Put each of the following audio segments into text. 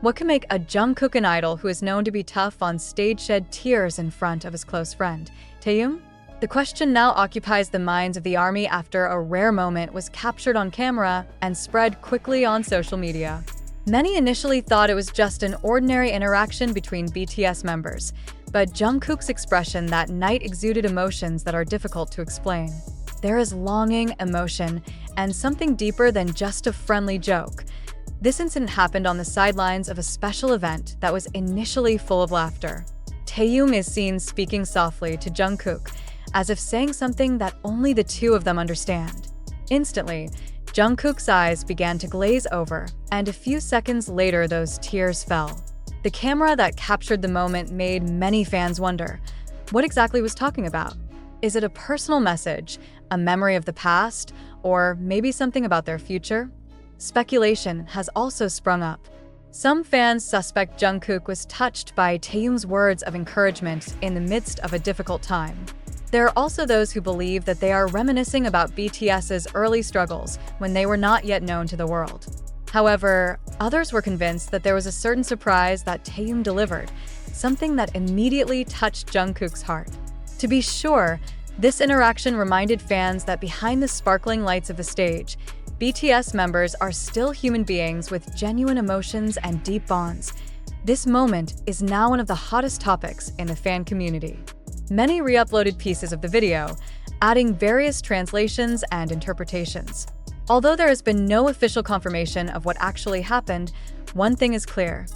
What can make a Jungkook an idol who is known to be tough on stage shed tears in front of his close friend, Taehyung? The question now occupies the minds of the ARMY after a rare moment was captured on camera and spread quickly on social media. Many initially thought it was just an ordinary interaction between BTS members, but Jungkook's expression that night exuded emotions that are difficult to explain. There is longing, emotion, and something deeper than just a friendly joke. This incident happened on the sidelines of a special event that was initially full of laughter. Taehyung is seen speaking softly to Jungkook, as if saying something that only the two of them understand. Instantly, Jungkook's eyes began to glaze over, and a few seconds later those tears fell. The camera that captured the moment made many fans wonder, what exactly was talking about? Is it a personal message, a memory of the past, or maybe something about their future? Speculation has also sprung up. Some fans suspect Jungkook was touched by Taehyung's words of encouragement in the midst of a difficult time. There are also those who believe that they are reminiscing about BTS's early struggles when they were not yet known to the world. However, others were convinced that there was a certain surprise that Taehyung delivered, something that immediately touched Jungkook's heart. To be sure, this interaction reminded fans that behind the sparkling lights of the stage, BTS members are still human beings with genuine emotions and deep bonds. This moment is now one of the hottest topics in the fan community. Many re-uploaded pieces of the video, adding various translations and interpretations. Although there has been no official confirmation of what actually happened, one thing is clear.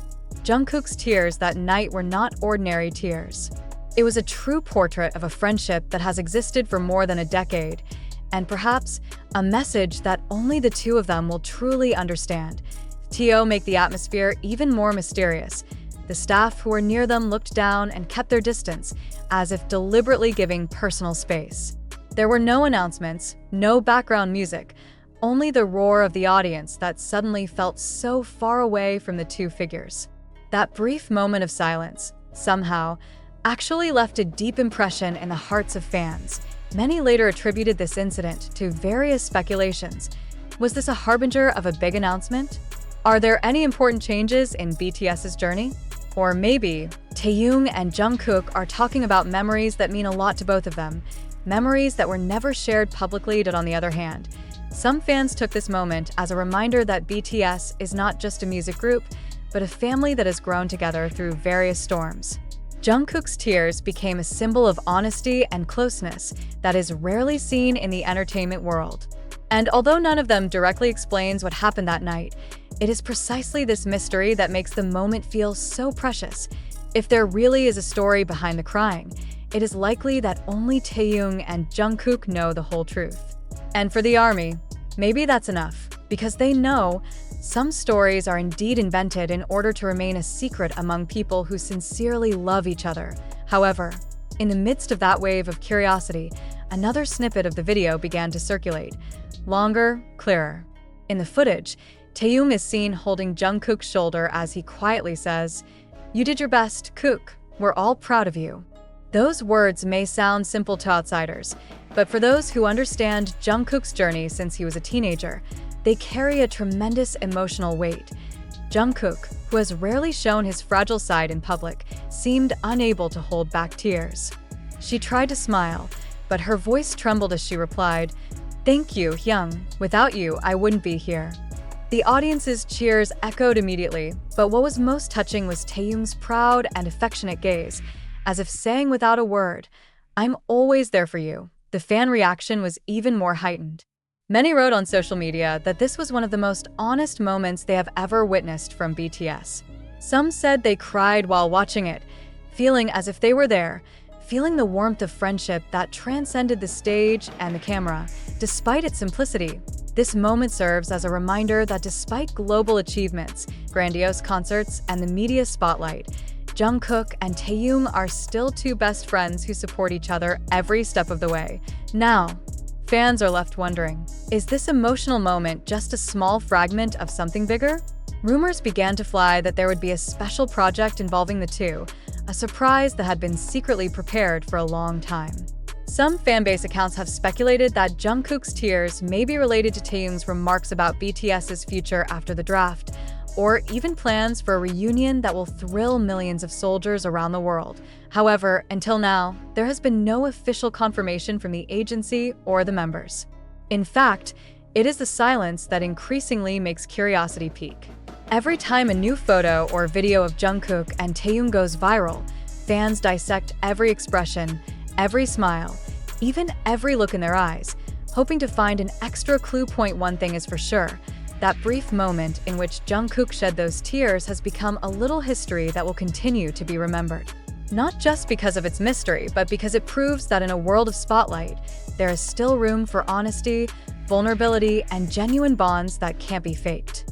Jungkook's tears that night were not ordinary tears. It was a true portrait of a friendship that has existed for more than a decade, and perhaps a message that only the two of them will truly understand. TO make the atmosphere even more mysterious. The staff who were near them looked down and kept their distance, as if deliberately giving personal space. There were no announcements, no background music, only the roar of the audience that suddenly felt so far away from the two figures. That brief moment of silence, somehow, actually left a deep impression in the hearts of fans. Many later attributed this incident to various speculations. Was this a harbinger of a big announcement? Are there any important changes in BTS's journey? Or maybe Taehyung and Jungkook are talking about memories that mean a lot to both of them, memories that were never shared publicly. On the other hand, some fans took this moment as a reminder that BTS is not just a music group, but a family that has grown together through various storms. Jungkook's tears became a symbol of honesty and closeness that is rarely seen in the entertainment world. And although none of them directly explains what happened that night, it is precisely this mystery that makes the moment feel so precious. If there really is a story behind the crying, it is likely that only Taehyung and Jungkook know the whole truth. And for the ARMY, maybe that's enough, because they know some stories are indeed invented in order to remain a secret among people who sincerely love each other. However, in the midst of that wave of curiosity, another snippet of the video began to circulate. Longer, clearer. In the footage, Taehyung is seen holding Jungkook's shoulder as he quietly says, "You did your best, Kook. We're all proud of you." Those words may sound simple to outsiders, but for those who understand Jungkook's journey since he was a teenager, they carry a tremendous emotional weight. Jungkook, who has rarely shown his fragile side in public, seemed unable to hold back tears. She tried to smile, but her voice trembled as she replied, "Thank you, Hyung. Without you, I wouldn't be here." The audience's cheers echoed immediately, but what was most touching was Taehyung's proud and affectionate gaze, as if saying without a word, "I'm always there for you." The fan reaction was even more heightened. Many wrote on social media that this was one of the most honest moments they have ever witnessed from BTS. Some said they cried while watching it, feeling as if they were there, feeling the warmth of friendship that transcended the stage and the camera. Despite its simplicity, this moment serves as a reminder that despite global achievements, grandiose concerts, and the media spotlight, Jungkook and Taehyung are still two best friends who support each other every step of the way. Now, fans are left wondering, is this emotional moment just a small fragment of something bigger? Rumors began to fly that there would be a special project involving the two, a surprise that had been secretly prepared for a long time. Some fanbase accounts have speculated that Jungkook's tears may be related to Taehyung's remarks about BTS's future after the draft, or even plans for a reunion that will thrill millions of soldiers around the world. However, until now, there has been no official confirmation from the agency or the members. In fact, it is the silence that increasingly makes curiosity peak. Every time a new photo or video of Jungkook and Taehyung goes viral, fans dissect every expression, every smile, even every look in their eyes, hoping to find an extra clue. One thing is for sure, that brief moment in which Jungkook shed those tears has become a little history that will continue to be remembered. Not just because of its mystery, but because it proves that in a world of spotlight, there is still room for honesty, vulnerability, and genuine bonds that can't be faked.